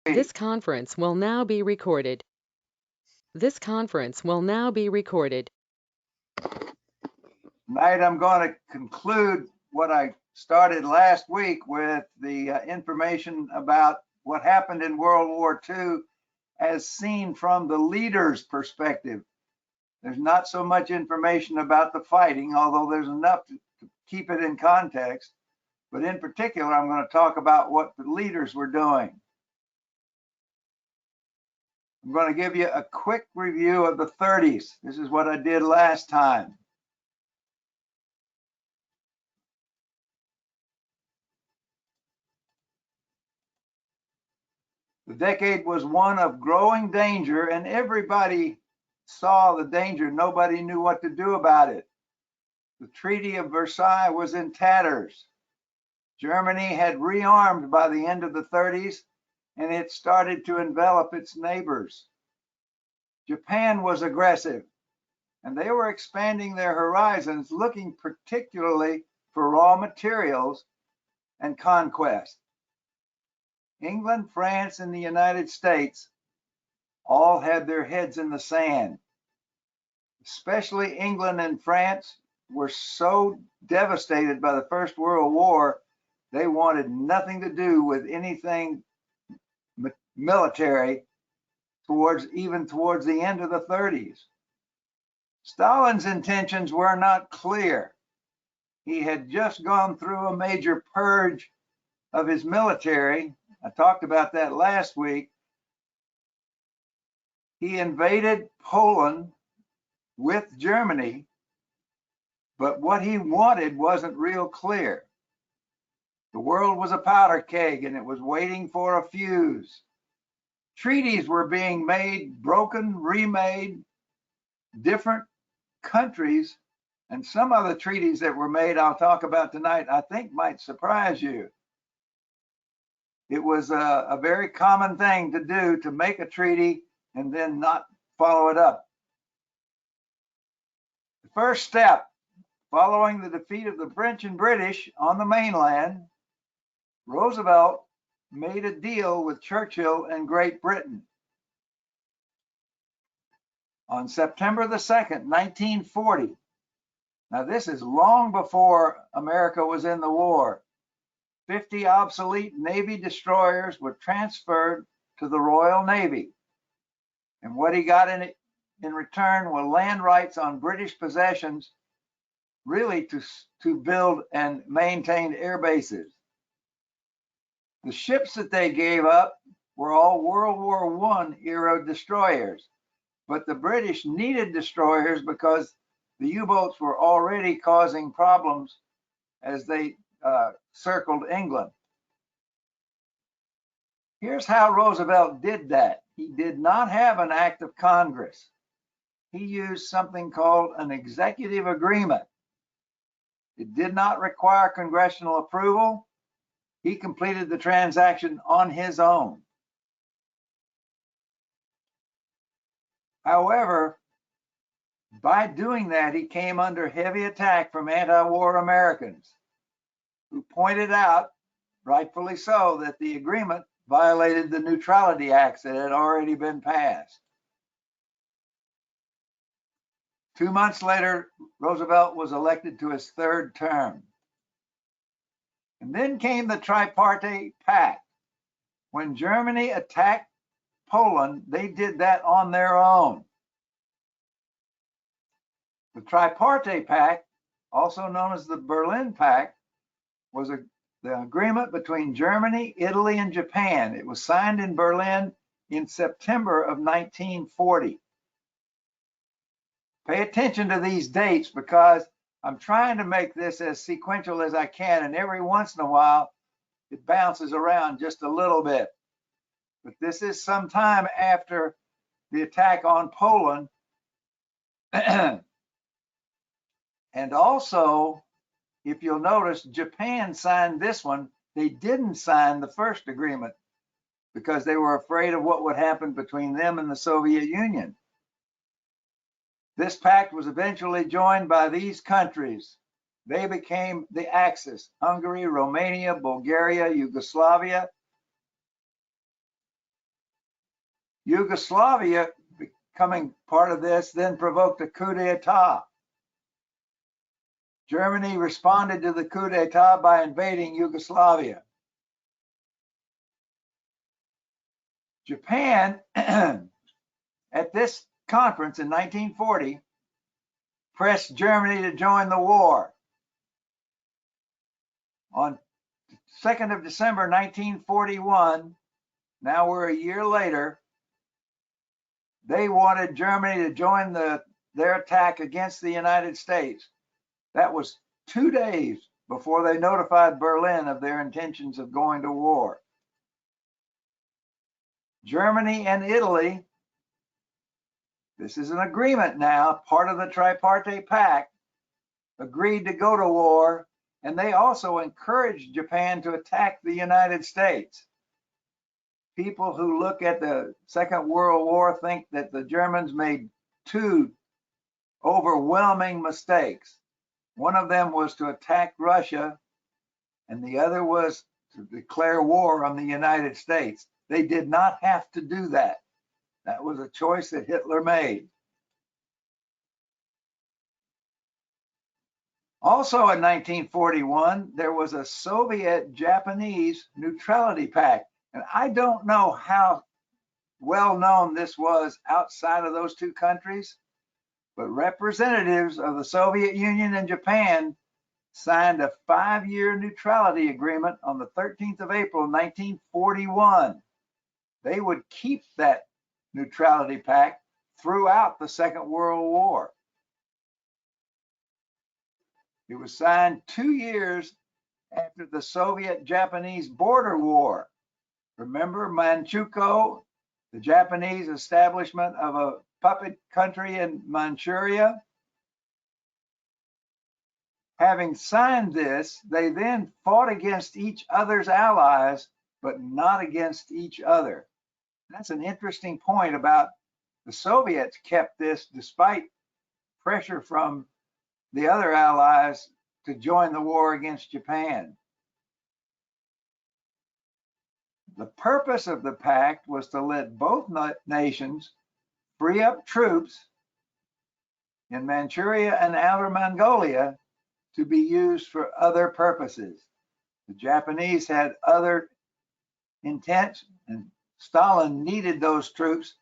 This conference will now be recorded. This conference will now be recorded. Tonight I'm going to conclude what I started last week with the information about what happened in World War II as seen from the leader's perspective. There's not so much information about the fighting, although there's enough to keep it in context. But in particular, I'm going to talk about what the leaders were doing. I'm going to give you a quick review of the 30s. This is what I did last time. The decade was one of growing danger, and everybody saw the danger. Nobody knew what to do about it. The Treaty of Versailles was in tatters. Germany had rearmed by the end of the 30s, and it started to envelop its neighbors. Japan was aggressive, and they were expanding their horizons, looking particularly for raw materials and conquest. England, France, and the United States all had their heads in the sand. Especially England and France were so devastated by the First World War, they wanted nothing to do with anything military even towards the end of the 30s. Stalin's intentions were not clear. He had just gone through a major purge of his military. I talked about that last week. He invaded Poland with Germany, but what he wanted wasn't real clear. The world was a powder keg and it was waiting for a fuse. Treaties were being made, broken, remade, different countries, and some of the treaties that were made I'll talk about tonight I think might surprise you. It was a very common thing to do, to make a treaty and then not follow it up. The first step, following the defeat of the French and British on the mainland, Roosevelt made a deal with Churchill and Great Britain. On September the 2nd, 1940, now this is long before America was in the war, 50 obsolete Navy destroyers were transferred to the Royal Navy. And what he got in return were land rights on British possessions, really to build and maintain air bases. The ships that they gave up were all World War I era destroyers, but the British needed destroyers because the U-boats were already causing problems as they circled England. Here's how Roosevelt did that. He did not have an act of Congress. He used something called an executive agreement. It did not require congressional approval. He completed the transaction on his own. However, by doing that, he came under heavy attack from anti-war Americans who pointed out, rightfully so, that the agreement violated the Neutrality Acts that had already been passed. 2 months later, Roosevelt was elected to his third term. And then came the Tripartite Pact. When Germany attacked Poland, they did that on their own. The Tripartite Pact, also known as the Berlin Pact, was the agreement between Germany, Italy, and Japan. It was signed in Berlin in September of 1940. Pay attention to these dates because I'm trying to make this as sequential as I can, and every once in a while it bounces around just a little bit. But this is some time after the attack on Poland. And also, if you'll notice, Japan signed this one. They didn't sign the first agreement because they were afraid of what would happen between them and the Soviet Union. This pact was eventually joined by these countries. They became the Axis: Hungary, Romania, Bulgaria, Yugoslavia. Yugoslavia, becoming part of this, then provoked a coup d'etat. Germany responded to the coup d'etat by invading Yugoslavia. Japan, at this conference in 1940, pressed Germany to join the war. On 2nd of December 1941, now we're a year later, they wanted Germany to join their attack against the United States. That was 2 days before they notified Berlin of their intentions of going to war. Germany and Italy, this is an agreement now, part of the Tripartite Pact, agreed to go to war, and they also encouraged Japan to attack the United States. People who look at the Second World War think that the Germans made 2 overwhelming mistakes. One of them was to attack Russia, and the other was to declare war on the United States. They did not have to do that. That was a choice that Hitler made. Also in 1941, there was a Soviet-Japanese Neutrality Pact. And I don't know how well known this was outside of those 2 countries, but representatives of the Soviet Union and Japan signed a 5-year neutrality agreement on the 13th of April, 1941. They would keep that neutrality pact throughout the Second World War. It was signed 2 years after the Soviet-Japanese border war. Remember Manchukuo, the Japanese establishment of a puppet country in Manchuria? Having signed this, they then fought against each other's allies, but not against each other. That's an interesting point about the Soviets kept this despite pressure from the other allies to join the war against Japan. The purpose of the pact was to let both nations free up troops in Manchuria and Outer Mongolia to be used for other purposes. The Japanese had other intents, and Stalin needed those troops,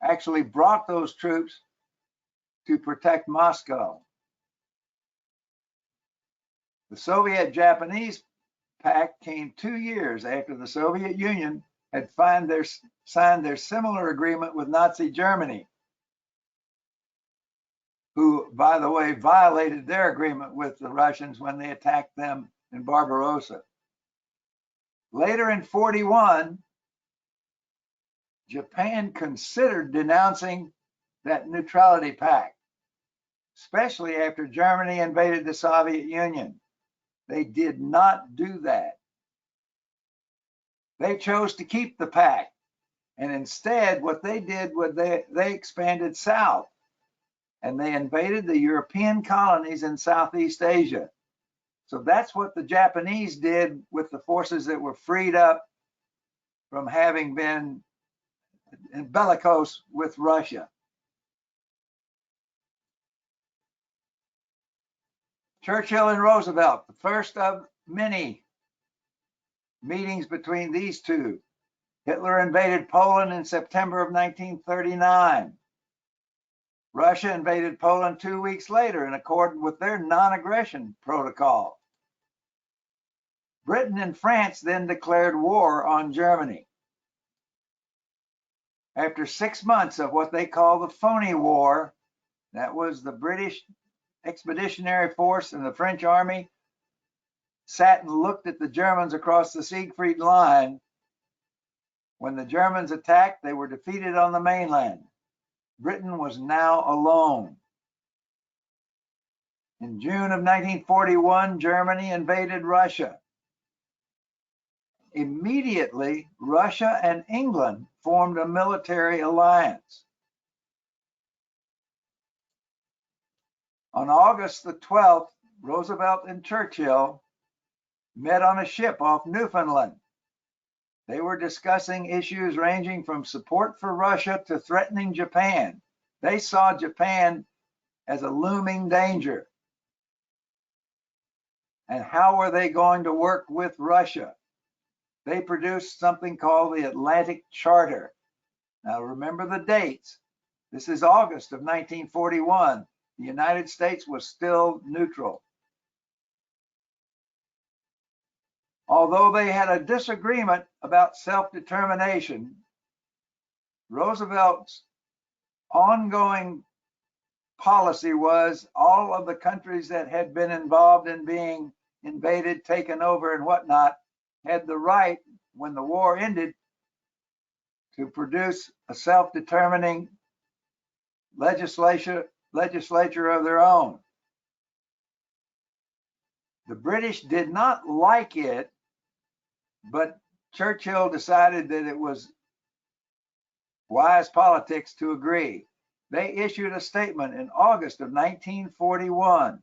actually brought those troops to protect Moscow. The Soviet-Japanese Pact came 2 years after the Soviet Union had signed their similar agreement with Nazi Germany, who, by the way, violated their agreement with the Russians when they attacked them in Barbarossa. Later in 41, Japan considered denouncing that neutrality pact, especially after Germany invaded the Soviet Union. They did not do that. They chose to keep the pact, and instead what they did was they expanded south, and they invaded the European colonies in Southeast Asia. So that's what the Japanese did with the forces that were freed up from having been in bellicose with Russia. Churchill and Roosevelt, the first of many meetings between these two. Hitler invaded Poland in September of 1939. Russia invaded Poland 2 weeks later in accordance with their non-aggression protocol. Britain and France then declared war on Germany. After 6 months of what they call the phony war, that was the British Expeditionary Force and the French army sat and looked at the Germans across the Siegfried Line. When the Germans attacked, they were defeated on the mainland. Britain was now alone. In June of 1941, Germany invaded Russia. Immediately, Russia and England formed a military alliance. On August the 12th, Roosevelt and Churchill met on a ship off Newfoundland. They were discussing issues ranging from support for Russia to threatening Japan. They saw Japan as a looming danger. And how were they going to work with Russia? They produced something called the Atlantic Charter. Now remember the dates. This is August of 1941. The United States was still neutral. Although they had a disagreement about self-determination, Roosevelt's ongoing policy was all of the countries that had been involved in being invaded, taken over, and whatnot had the right, when the war ended, to produce a self-determining legislature of their own. The British did not like it, but Churchill decided that it was wise politics to agree. They issued a statement in August of 1941,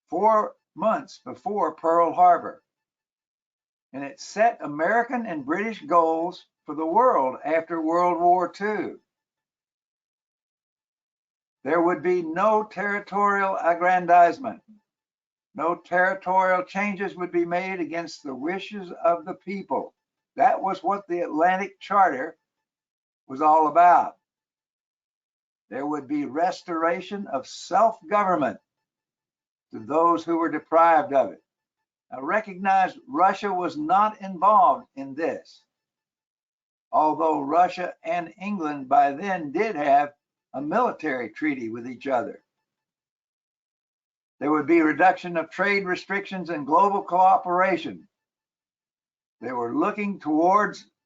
4 months before Pearl Harbor, and it set American and British goals for the world after World War II. There would be no territorial aggrandizement. No territorial changes would be made against the wishes of the people. That was what the Atlantic Charter was all about. There would be restoration of self-government to those who were deprived of it. Now recognize Russia was not involved in this, although Russia and England by then did have a military treaty with each other. There would be reduction of trade restrictions and global cooperation. They were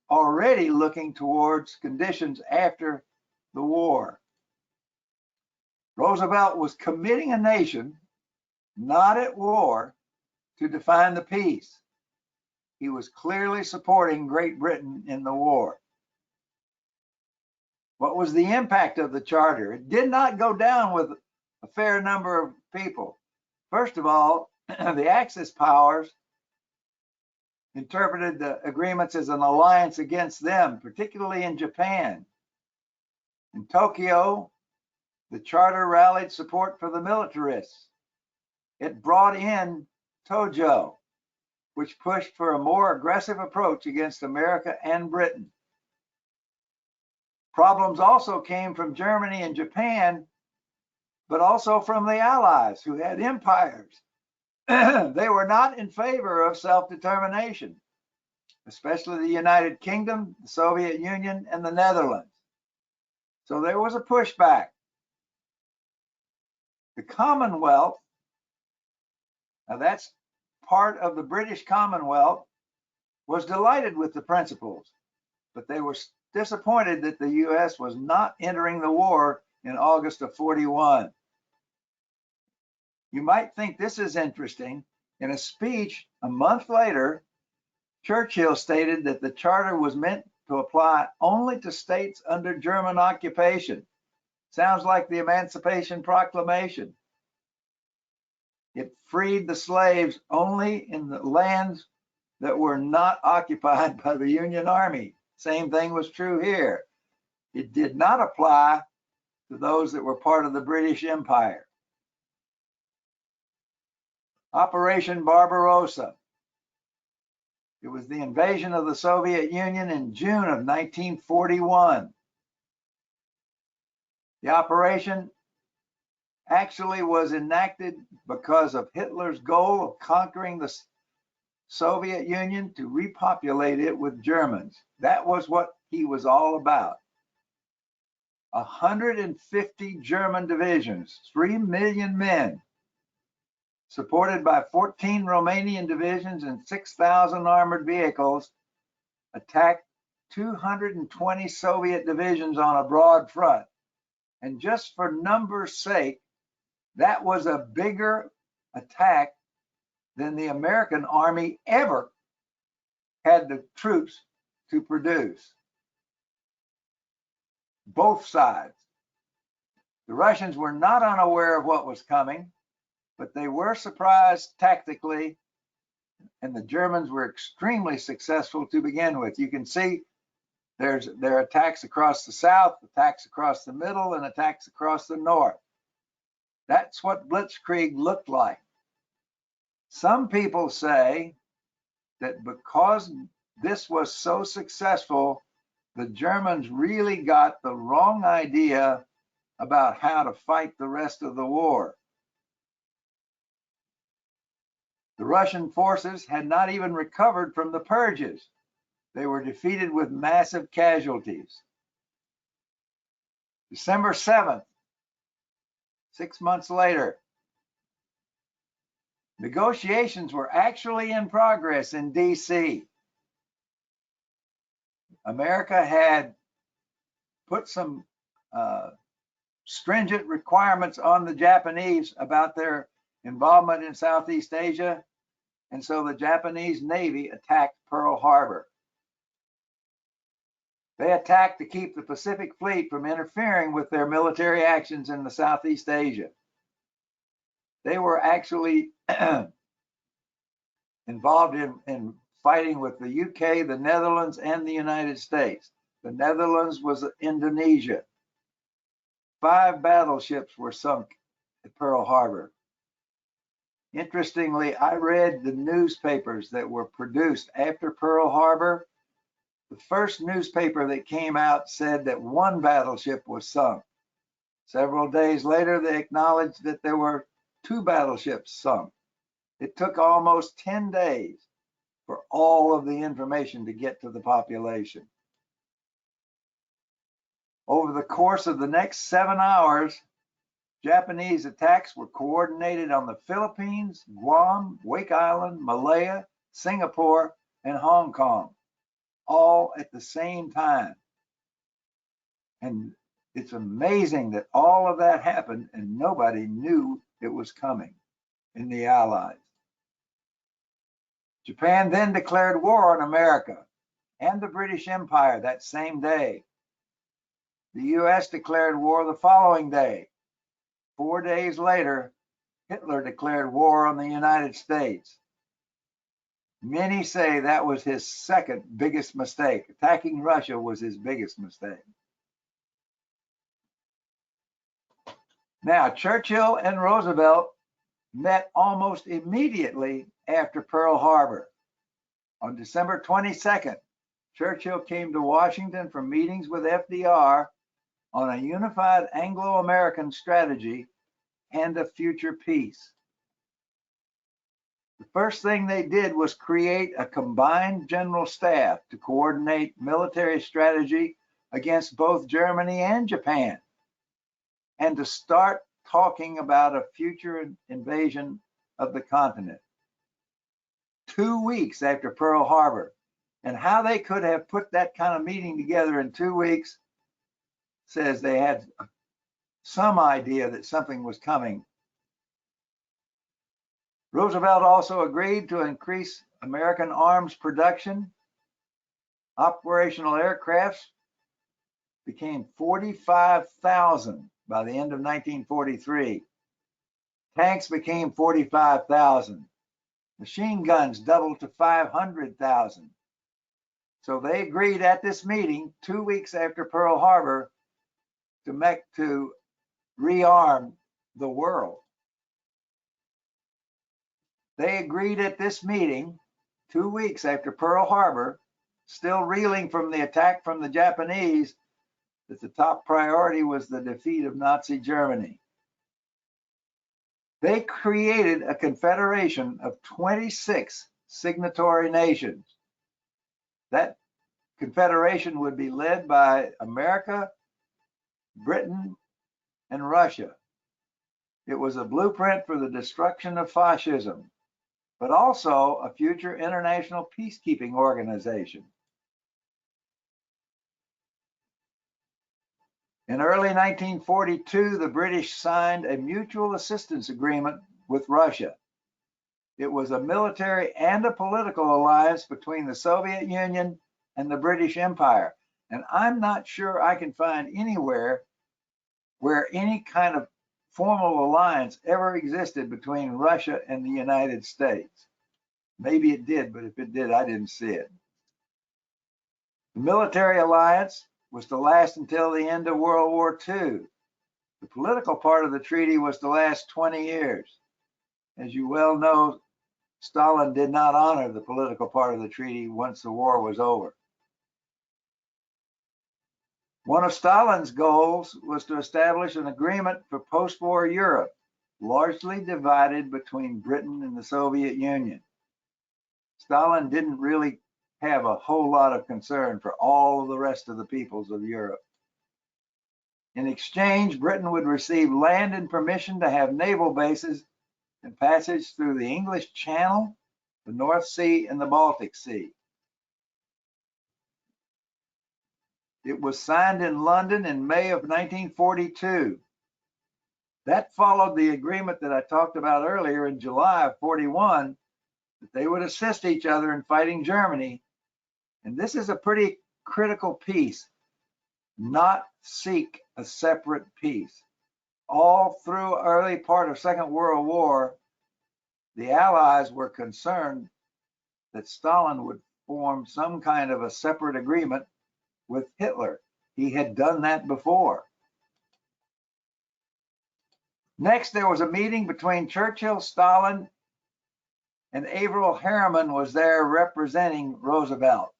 already looking towards conditions after the war. Roosevelt was committing a nation, not at war, to define the peace. He was clearly supporting Great Britain in the war. What was the impact of the charter? It did not go down with a fair number of people. First of all, the Axis powers interpreted the agreements as an alliance against them, particularly in Japan. In Tokyo, the charter rallied support for the militarists. It brought in Tojo, which pushed for a more aggressive approach against America and Britain. Problems also came from Germany and Japan, but also from the Allies, who had empires. They were not in favor of self-determination, especially the United Kingdom, the Soviet Union, and the Netherlands. So there was a pushback. The Commonwealth, now that's part of the British Commonwealth, was delighted with the principles, but they were disappointed that the US was not entering the war in August of 41. You might think this is interesting. In a speech a month later, Churchill stated that the charter was meant to apply only to states under German occupation. Sounds like the Emancipation Proclamation. It freed the slaves only in the lands that were not occupied by the Union Army. Same thing was true here. It did not apply to those that were part of the British Empire. Operation Barbarossa. It was the invasion of the Soviet Union in June of 1941. The operation actually was enacted because of Hitler's goal of conquering the Soviet Union to repopulate it with Germans. That was what he was all about. 150 German divisions, 3 million men, supported by 14 Romanian divisions and 6,000 armored vehicles, attacked 220 Soviet divisions on a broad front. And just for numbers' sake, that was a bigger attack than the American army ever had the troops to produce. Both sides. The Russians were not unaware of what was coming, but they were surprised tactically and the Germans were extremely successful to begin with. You can see there are attacks across the south, attacks across the middle, and attacks across the north. That's what Blitzkrieg looked like. Some people say that because this was so successful, the Germans really got the wrong idea about how to fight the rest of the war. The Russian forces had not even recovered from the purges. They were defeated with massive casualties. December 7th, 6 months later, negotiations were actually in progress in DC. America had put some stringent requirements on the Japanese about their involvement in Southeast Asia, and so the Japanese Navy attacked Pearl Harbor. They attacked to keep the Pacific Fleet from interfering with their military actions in the Southeast Asia. They were actually involved in fighting with the UK, the Netherlands, and the United States. The Netherlands was Indonesia. 5 battleships were sunk at Pearl Harbor. Interestingly, I read the newspapers that were produced after Pearl Harbor. The first newspaper that came out said that 1 battleship was sunk. Several days later, they acknowledged that there were 2 battleships sunk. It took almost 10 days for all of the information to get to the population. Over the course of the next 7 hours, Japanese attacks were coordinated on the Philippines, Guam, Wake Island, Malaya, Singapore, and Hong Kong, all at the same time. And it's amazing that all of that happened and nobody knew it was coming in the Allies. Japan then declared war on America and the British Empire that same day. The US declared war the following day. 4 days later, Hitler declared war on the United States. Many say that was his second biggest mistake. Attacking Russia was his biggest mistake. Now, Churchill and Roosevelt met almost immediately after Pearl Harbor. On December 22nd, Churchill came to Washington for meetings with FDR on a unified Anglo-American strategy and a future peace. The first thing they did was create a combined general staff to coordinate military strategy against both Germany and Japan, and to start talking about a future invasion of the continent. 2 weeks after Pearl Harbor, and how they could have put that kind of meeting together in 2 weeks says they had some idea that something was coming. Roosevelt also agreed to increase American arms production. Operational aircrafts became 45,000 by the end of 1943. Tanks became 45,000. Machine guns doubled to 500,000. So they agreed at this meeting 2 weeks after Pearl Harbor to rearm the world. They agreed at this meeting 2 weeks after Pearl Harbor, still reeling from the attack from the Japanese, that the top priority was the defeat of Nazi Germany. They created a confederation of 26 signatory nations. That confederation would be led by America, Britain, and Russia. It was a blueprint for the destruction of fascism, but also a future international peacekeeping organization. In early 1942, the British signed a mutual assistance agreement with Russia. It was a military and a political alliance between the Soviet Union and the British Empire. And I'm not sure I can find anywhere where any kind of formal alliance ever existed between Russia and the United States. Maybe it did, but if it did, I didn't see it. The military alliance was to last until the end of World War II. The political part of the treaty was to last 20 years. As you well know, Stalin did not honor the political part of the treaty once the war was over. One of Stalin's goals was to establish an agreement for post-war Europe, largely divided between Britain and the Soviet Union. Stalin didn't really have a whole lot of concern for all of the rest of the peoples of Europe. In exchange, Britain would receive land and permission to have naval bases and passage through the English Channel, the North Sea, and the Baltic Sea. It was signed in London in May of 1942. That followed the agreement that I talked about earlier in July of 41, that they would assist each other in fighting Germany. And this is a pretty critical piece: not seek a separate peace. All through early part of Second World War, the Allies were concerned that Stalin would form some kind of a separate agreement with Hitler. He had done that before. Next, there was a meeting between Churchill, Stalin, and Averell Harriman was there representing Roosevelt.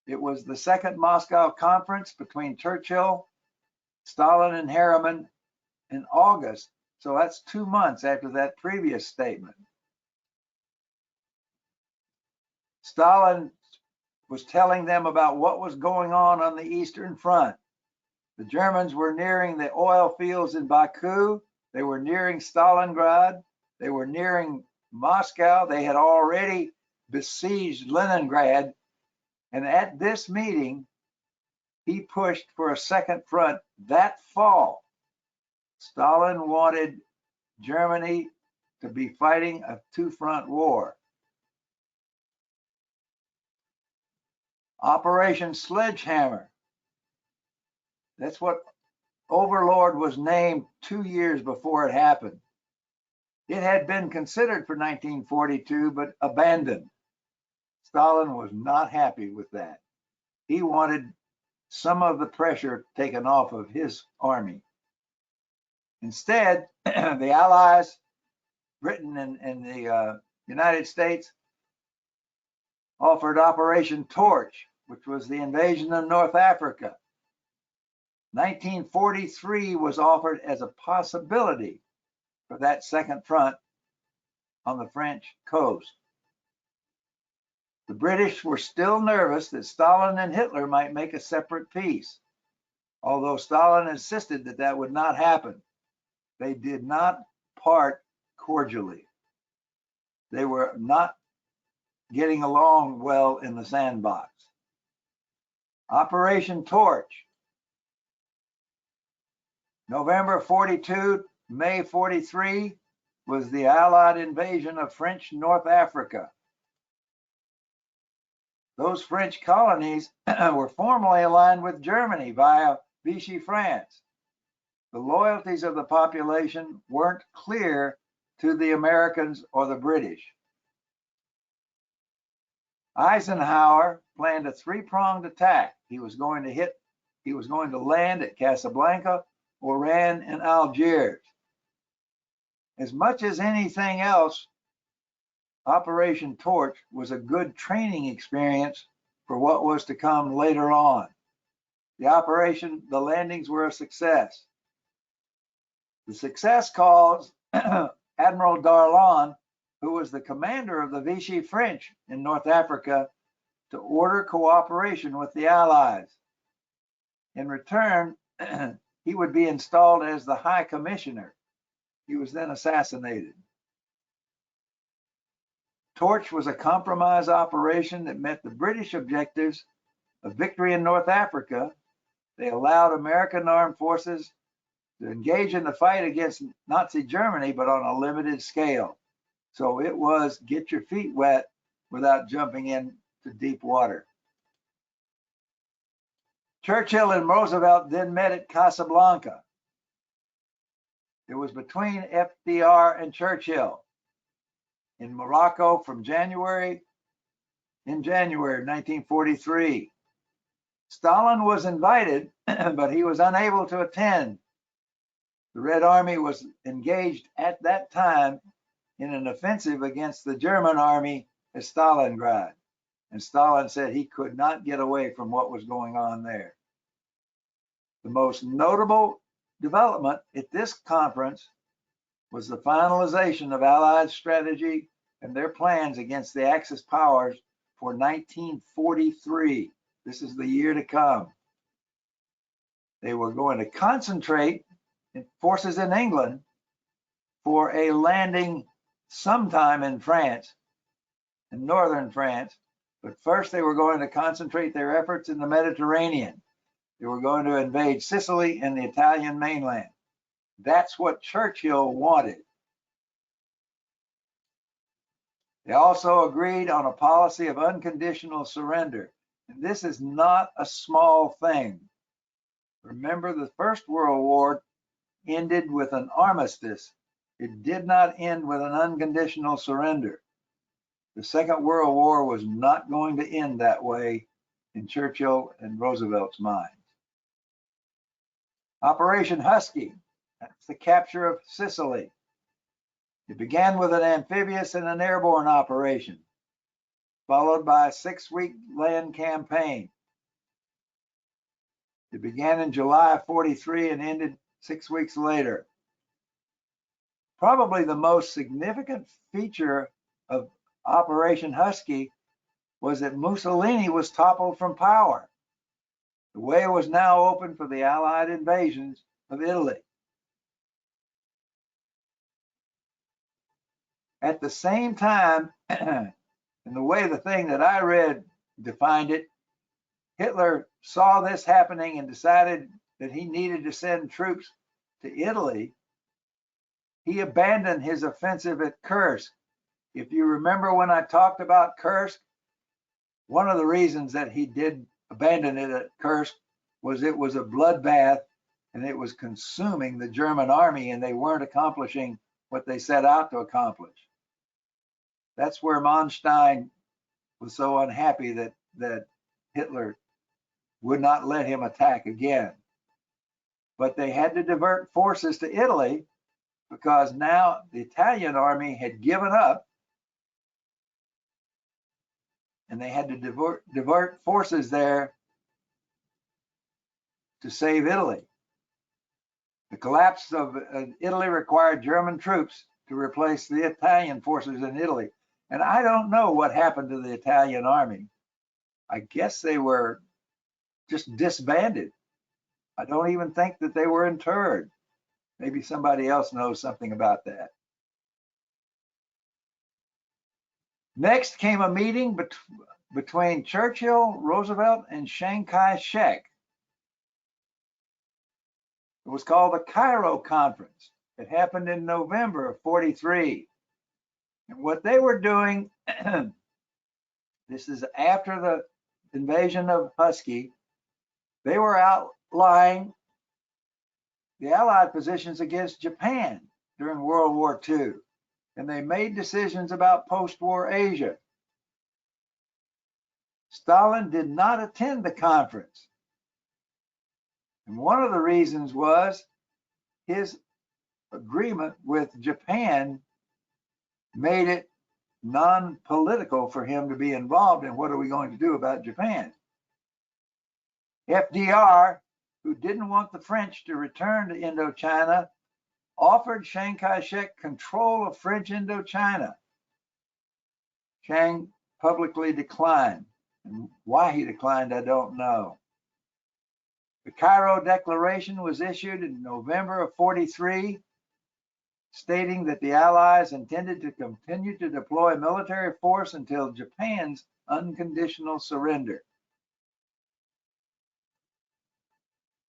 It was the Second Moscow Conference between Churchill, Stalin, and Harriman in August. So that's 2 months after that previous statement. Stalin was telling them about what was going on the Eastern Front. The Germans were nearing the oil fields in Baku. They were nearing Stalingrad. They were nearing Moscow. They had already besieged Leningrad. And at this meeting, he pushed for a second front that fall. Stalin wanted Germany to be fighting a two-front war. Operation Sledgehammer. That's what Overlord was named 2 years before it happened. It had been considered for 1942, but abandoned. Stalin was not happy with that. He wanted some of the pressure taken off of his army. Instead, the Allies, Britain and the United States, offered Operation Torch, which was the invasion of North Africa. 1943 was offered as a possibility for that second front on the French coast. The British were still nervous that Stalin and Hitler might make a separate peace, although Stalin insisted that that would not happen. They did not part cordially. They were not getting along well in the sandbox. Operation Torch. November 42, May 43 was the Allied invasion of French North Africa. Those French colonies were formally aligned with Germany via Vichy France. The loyalties of the population weren't clear to the Americans or the British. Eisenhower planned a three-pronged attack. He was going to land at Casablanca, Oran, and Algiers. As much as anything else, Operation Torch was a good training experience for what was to come later on. The landings were a success. The success caused Admiral Darlan, who was the commander of the Vichy French in North Africa, to order cooperation with the Allies. In return, he would be installed as the High Commissioner. He was then assassinated. Torch was a compromise operation that met the British objectives of victory in North Africa. They allowed American armed forces to engage in the fight against Nazi Germany, but on a limited scale. So it was get your feet wet without jumping into deep water. Churchill and Roosevelt then met at Casablanca. It was between FDR and Churchill. in Morocco in January 1943. Stalin was invited, but he was unable to attend. The Red Army was engaged at that time in an offensive against the German army at Stalingrad, and Stalin said he could not get away from what was going on there. The most notable development at this conference was the finalization of Allied strategy and their plans against the Axis powers for 1943. This is the year to come. They were going to concentrate forces in England for a landing sometime in France, in northern France, but first they were going to concentrate their efforts in the Mediterranean. They were going to invade Sicily and the Italian mainland. That's what Churchill wanted. They also agreed on a policy of unconditional surrender. And this is not a small thing. Remember, the First World War ended with an armistice. It did not end with an unconditional surrender. The Second World War was not going to end that way in Churchill and Roosevelt's minds. Operation Husky, that's the capture of Sicily. It began with an amphibious and an airborne operation, followed by a 6-week land campaign. It began in July of 43 and ended 6 weeks later. Probably the most significant feature of Operation Husky was that Mussolini was toppled from power. The way was now open for the Allied invasions of Italy. At the same time, and the way the thing that I read defined it, Hitler saw this happening and decided that he needed to send troops to Italy. He abandoned his offensive at Kursk. If you remember when I talked about Kursk, one of the reasons that he did abandon it at Kursk was it was a bloodbath and it was consuming the German army and they weren't accomplishing what they set out to accomplish. That's where Manstein was so unhappy that Hitler would not let him attack again. But they had to divert forces to Italy because now the Italian army had given up and they had to divert forces there to save Italy. The collapse of Italy required German troops to replace the Italian forces in Italy. And I don't know what happened to the Italian army. I guess they were just disbanded. I don't even think that they were interred. Maybe somebody else knows something about that. Next came a meeting between Churchill, Roosevelt, and Chiang Kai-shek. It was called the Coro Conference. It happened in November of 43. And what they were doing, this is after the invasion of Husky, they were outlying the Allied positions against Japan during World War II. And they made decisions about post-war Asia. Stalin did not attend the conference. And one of the reasons was his agreement with Japan made it non-political for him to be involved in what are we going to do about Japan. FDR, who didn't want the French to return to Indochina, offered Chiang Kai-shek control of French Indochina. Chiang publicly declined. And why he declined, I don't know. The Cairo Declaration was issued in November of 43, stating that the Allies intended to continue to deploy military force until Japan's unconditional surrender.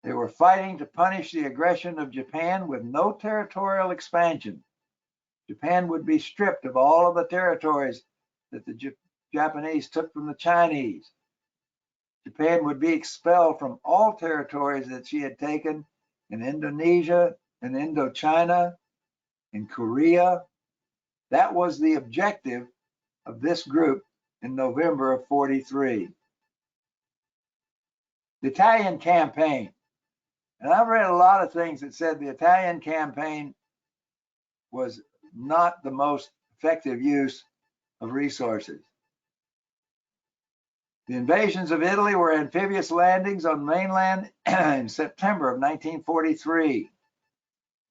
They were fighting to punish the aggression of Japan with no territorial expansion. Japan would be stripped of all of the territories that the Japanese took from the Chinese. Japan would be expelled from all territories that she had taken in Indonesia and Indochina, in Korea, That was the objective of this group in November of 43. The Italian campaign. And I've read a lot of things that said the Italian campaign was not the most effective use of resources. The invasions of Italy were amphibious landings on mainland in September of 1943. It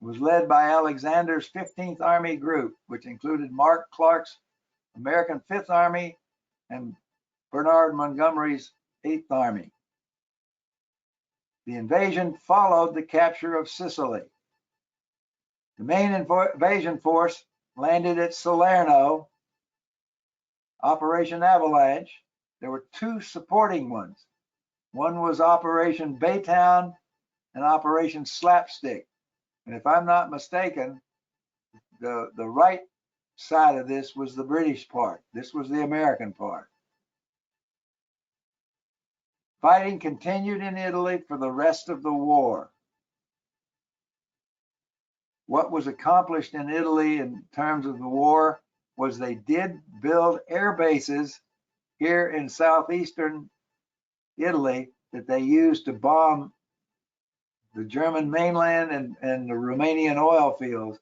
was led by Alexander's 15th Army Group, which included Mark Clark's American 5th Army and Bernard Montgomery's 8th Army. The invasion followed the capture of Sicily. The main invasion force landed at Salerno, Operation Avalanche. There were two supporting ones. One was Operation Baytown and Operation Slapstick. And if I'm not mistaken, the right side of this was the British part. This was the American part. Fighting continued in Italy for the rest of the war. What was accomplished in Italy in terms of the war was they did build air bases here in southeastern Italy that they used to bomb the German mainland and the Romanian oil fields.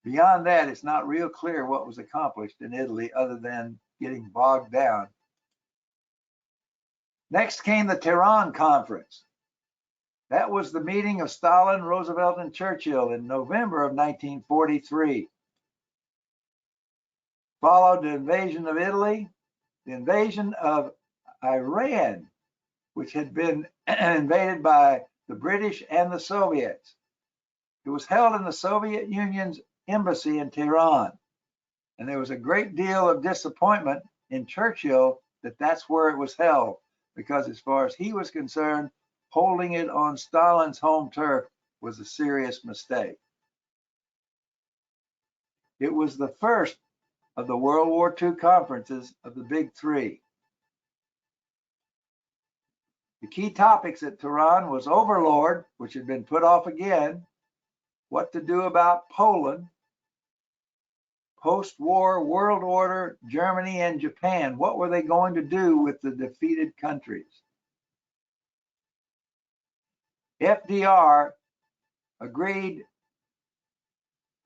Beyond that, it's not real clear what was accomplished in Italy other than getting bogged down. Next came the Tehran Conference. That was the meeting of Stalin, Roosevelt, and Churchill in November of 1943. Followed the invasion of Italy, the invasion of Iran, which had been invaded by the British and the Soviets. It was held in the Soviet Union's embassy in Tehran, and there was a great deal of disappointment in Churchill that that's where it was held, because as far as he was concerned, holding it on Stalin's home turf was a serious mistake. It was the first of the World War II conferences of the Big Three. The key topics at Tehran was Overlord, which had been put off again, what to do about Poland, post-war world order, Germany and Japan. What were they going to do with the defeated countries? FDR agreed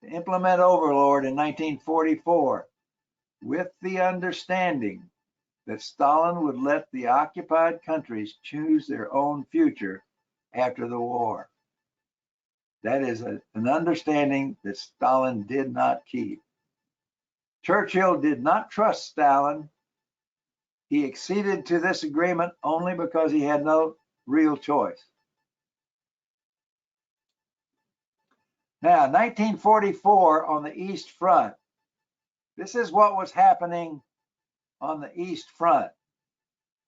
to implement Overlord in 1944 with the understanding that Stalin would let the occupied countries choose their own future after the war. That is an understanding that Stalin did not keep. Churchill did not trust Stalin. He acceded to this agreement only because he had no real choice. Now, 1944 on the East Front. This is what was happening on the East Front.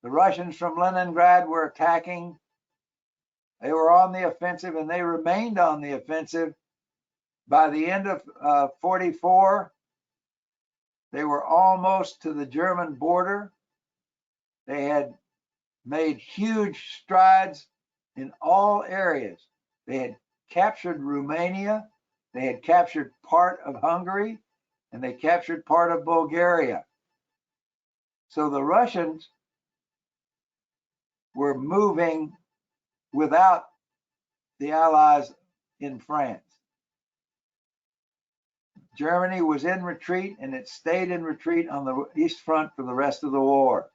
The Russians from Leningrad were attacking. They were on the offensive, and they remained on the offensive. By the end of 44, they were almost to the German border. They had made huge strides in all areas. They had captured Romania, they had captured part of Hungary, and they captured part of Bulgaria. So the Russians were moving without the Allies in France. Germany was in retreat, and it stayed in retreat on the East Front for the rest of the war.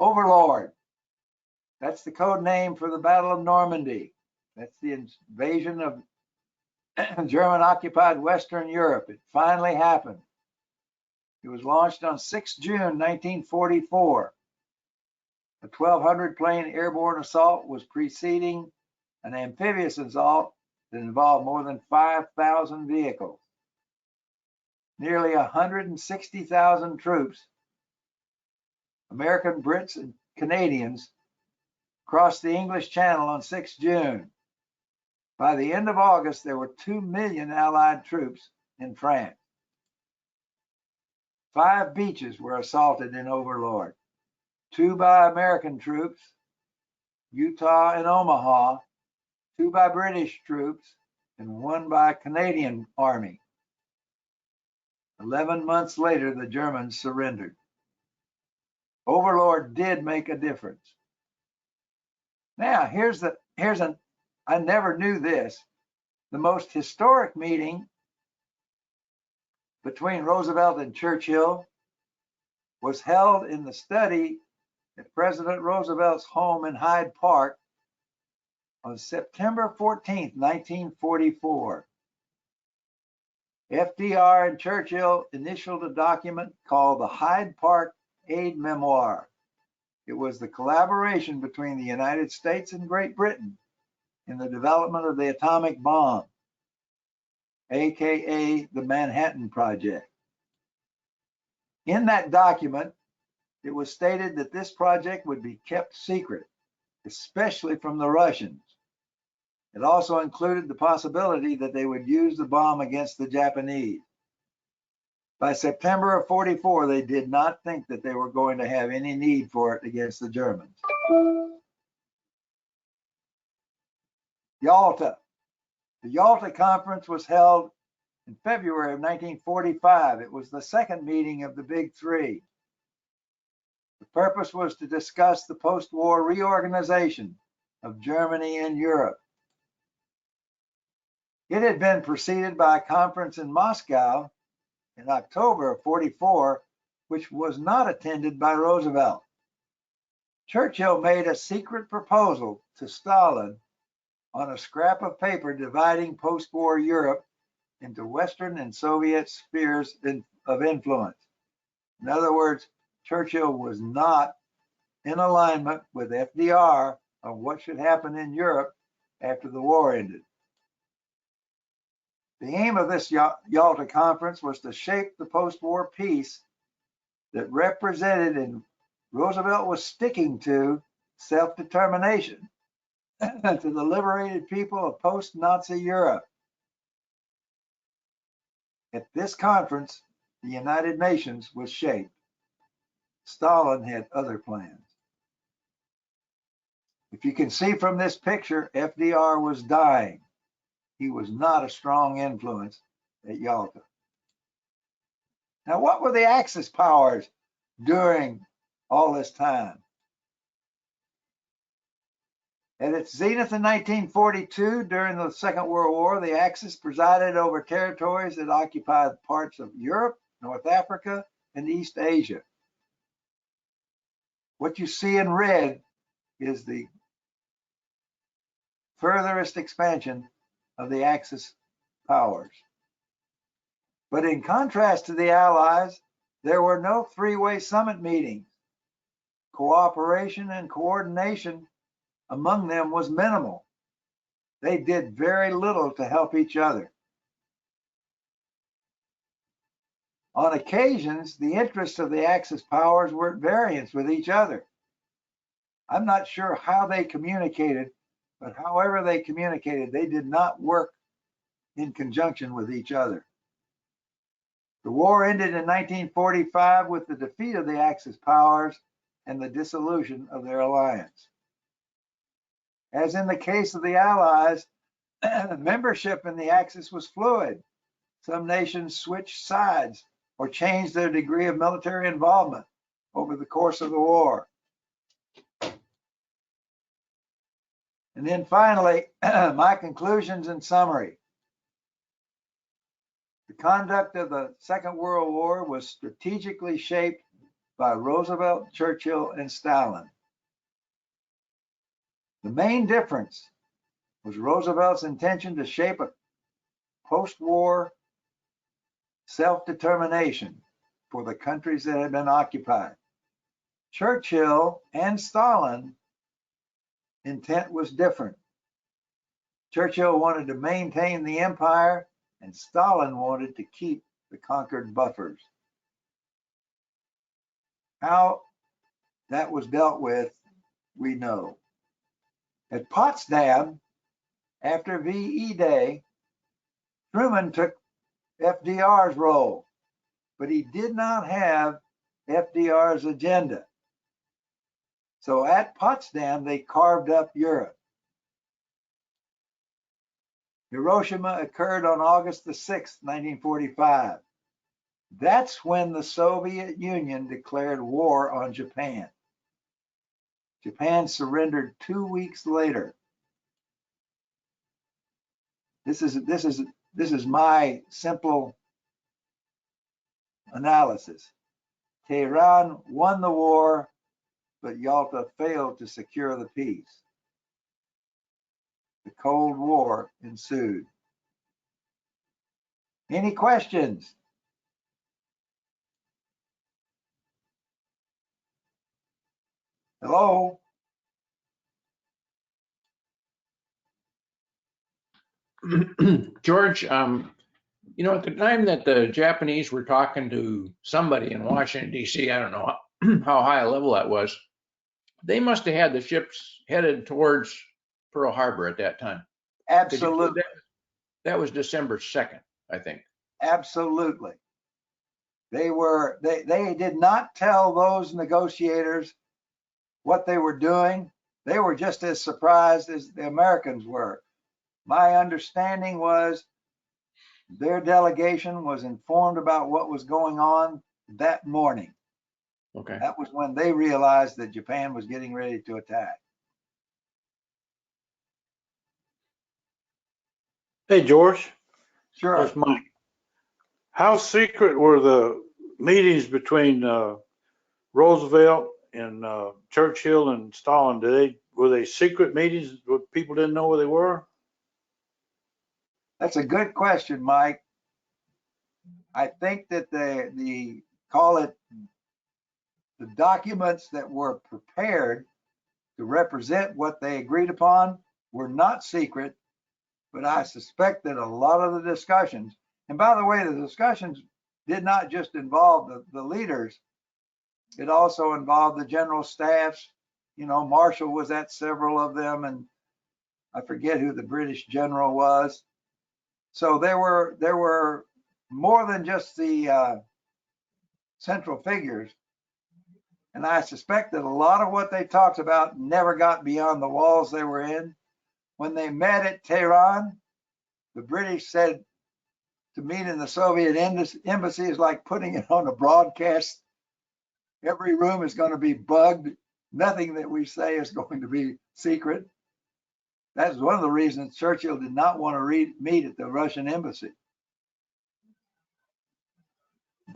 Overlord. That's the code name for the Battle of Normandy. That's the invasion of German-occupied Western Europe. It finally happened. It was launched on 6 June 1944. A 1,200 plane airborne assault was preceding an amphibious assault that involved more than 5,000 vehicles. Nearly 160,000 troops, American, Brits, and Canadians, crossed the English Channel on 6 June. By the end of August, there were 2 million Allied troops in France. 5 beaches were assaulted in Overlord. 2 by American troops, Utah and Omaha, 2 by British troops, and 1 by Canadian Army. 11 months later, the Germans surrendered. Overlord did make a difference. Now, I never knew this, the most historic meeting between Roosevelt and Churchill was held in the study at President Roosevelt's home in Hyde Park on September 14th, 1944. FDR and Churchill initialed a document called the Hyde Park Aid Memoir. It was the collaboration between the United States and Great Britain in the development of the atomic bomb, aka the Manhattan Project. In that document, it was stated that this project would be kept secret, especially from the Russians. It also included the possibility that they would use the bomb against the Japanese. By September of 44, they did not think that they were going to have any need for it against the Germans. Yalta. The Yalta Conference was held in February of 1945. It was the second meeting of the Big Three. The purpose was to discuss the post-war reorganization of Germany and Europe. It had been preceded by a conference in Moscow in October of 44, which was not attended by Roosevelt. Churchill made a secret proposal to Stalin on a scrap of paper dividing post-war Europe into Western and Soviet spheres of influence. In other words, Churchill was not in alignment with FDR on what should happen in Europe after the war ended. The aim of this Yalta Conference was to shape the post-war peace that represented and Roosevelt was sticking to self-determination to the liberated people of post-Nazi Europe. At this conference, the United Nations was shaped. Stalin had other plans. If you can see from this picture, FDR was dying. He was not a strong influence at Yalta. Now, what were the Axis powers during all this time? At its zenith in 1942, during the Second World War, the Axis presided over territories that occupied parts of Europe, North Africa, and East Asia. What you see in red is the furthest expansion of the Axis powers. But in contrast to the Allies, there were no three-way summit meetings. Cooperation and coordination among them was minimal. They did very little to help each other. On occasions, the interests of the Axis powers were at variance with each other. I'm not sure how they communicated, but however they communicated, they did not work in conjunction with each other. The war ended in 1945 with the defeat of the Axis powers and the dissolution of their alliance. As in the case of the Allies, membership in the Axis was fluid. Some nations switched sides or changed their degree of military involvement over the course of the war. And then finally, my conclusions and summary. The conduct of the Second World War was strategically shaped by Roosevelt, Churchill, and Stalin. The main difference was Roosevelt's intention to shape a post-war self-determination for the countries that had been occupied. Churchill and Stalin intent was different. Churchill wanted to maintain the empire, and Stalin wanted to keep the conquered buffers. How that was dealt with, we know. At Potsdam, after VE Day, Truman took FDR's role, but he did not have FDR's agenda. So at Potsdam, they carved up Europe. Hiroshima occurred on August the 6th, 1945. That's when the Soviet Union declared war on Japan. Japan surrendered 2 weeks later. This is my simple analysis. Tehran won the war, but Yalta failed to secure the peace. The Cold War ensued. Any questions? Hello? George, you know, at the time that the Japanese were talking to somebody in Washington, D.C., I don't know how high a level that was, they must have had the ships headed towards Pearl Harbor at that time. Absolutely. That was December 2nd, I think. Absolutely. They did not tell those negotiators what they were doing. They were just as surprised as the Americans were. My understanding was their delegation was informed about what was going on that morning. Okay. That was when they realized that Japan was getting ready to attack. Hey, George. Sure. It's Mike. How secret were the meetings between Roosevelt and Churchill and Stalin? Were they secret meetings where people didn't know where they were? That's a good question, Mike. I think that the call it the documents that were prepared to represent what they agreed upon were not secret, but I suspect that a lot of the discussions, and by the way, the discussions did not just involve the leaders, it also involved the general staffs. You know, Marshall was at several of them, and I forget who the British general was. So there were more than just the central figures. And I suspect that a lot of what they talked about never got beyond the walls they were in. When they met at Tehran, the British said to meet in the Soviet embassy is like putting it on a broadcast. Every room is going to be bugged. Nothing that we say is going to be secret. That's one of the reasons Churchill did not want to meet at the Russian embassy.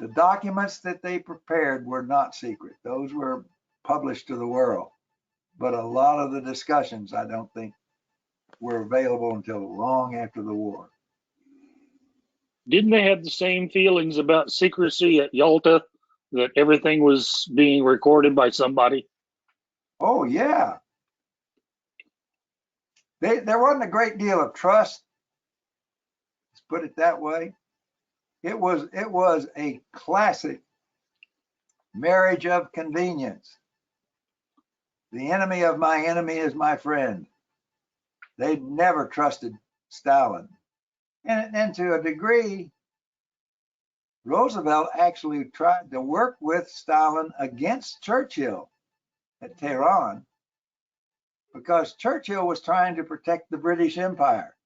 The documents that they prepared were not secret. Those were published to the world. But a lot of the discussions, I don't think, were available until long after the war. Didn't they have the same feelings about secrecy at Yalta, that everything was being recorded by somebody? Oh, yeah. There wasn't a great deal of trust, let's put it that way. It was a classic marriage of convenience. The enemy of my enemy is my friend. They never trusted Stalin. And to a degree, Roosevelt actually tried to work with Stalin against Churchill at Tehran because Churchill was trying to protect the British Empire.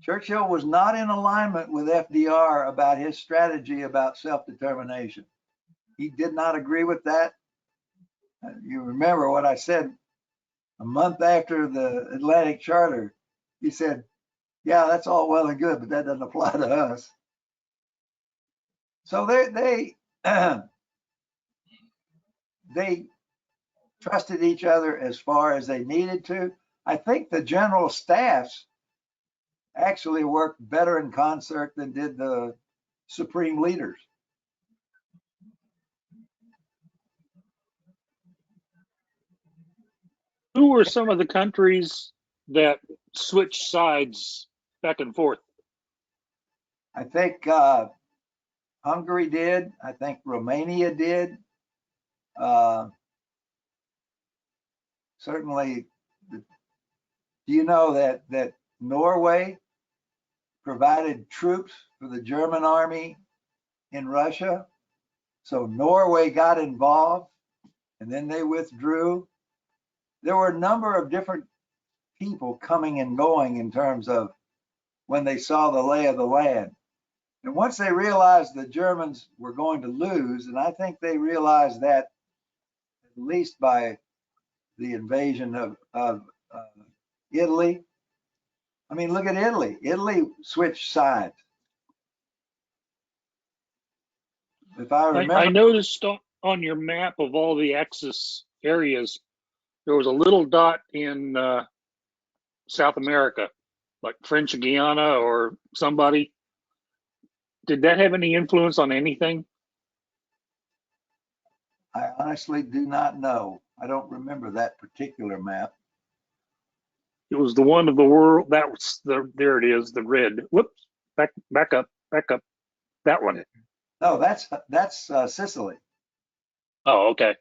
Churchill was not in alignment with FDR about his strategy about self-determination. He did not agree with that. You remember what I said a month after the Atlantic Charter. He said, yeah, that's all well and good, but that doesn't apply to us. So they trusted each other as far as they needed to. I think the general staffs actually worked better in concert than did the supreme leaders. Who were some of the countries that switched sides back and forth? I think Hungary did. I think Romania did. Certainly, do you know that Norway provided troops for the German army in Russia? So Norway got involved and then they withdrew. There were a number of different people coming and going in terms of when they saw the lay of the land. And once they realized the Germans were going to lose, and I think they realized that at least by the invasion of Italy. I mean, look at Italy. Italy switched sides. If I remember, I noticed on your map of all the Axis areas, there was a little dot in South America, like French Guiana or somebody. Did that have any influence on anything? I honestly do not know. I don't remember that particular map. It was the one of the world that was there it is, the red. Whoops, back up. That one. No, that's Sicily. Oh, okay.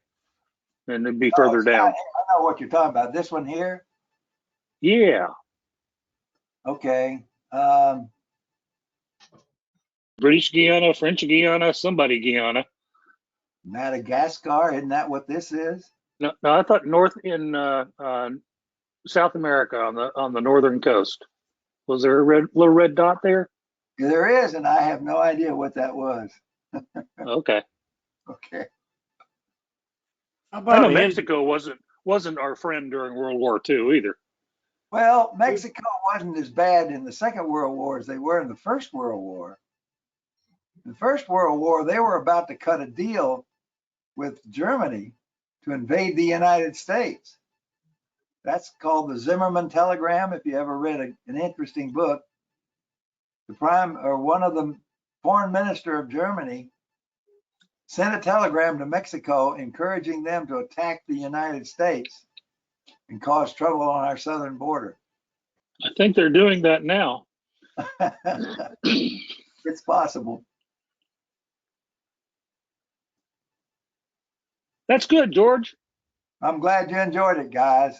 And it'd be No, further it's not. down. I know what you're talking about. This one here. Yeah. Okay. British Guiana, French Guiana, somebody Guiana. Madagascar, isn't that what this is? No, I thought north in South America on the northern coast. Was there a little red dot there? There is, and I have no idea what that was. Okay. Okay. How I about know in- Mexico wasn't our friend during World War II either. Well, Mexico wasn't as bad in the Second World War as they were in the First World War. In the First World War, they were about to cut a deal with Germany to invade the United States. That's called the Zimmerman Telegram. If you ever read an interesting book, one of the foreign minister of Germany sent a telegram to Mexico encouraging them to attack the United States and cause trouble on our southern border. I think they're doing that now. It's possible. That's good, George. I'm glad you enjoyed it, guys.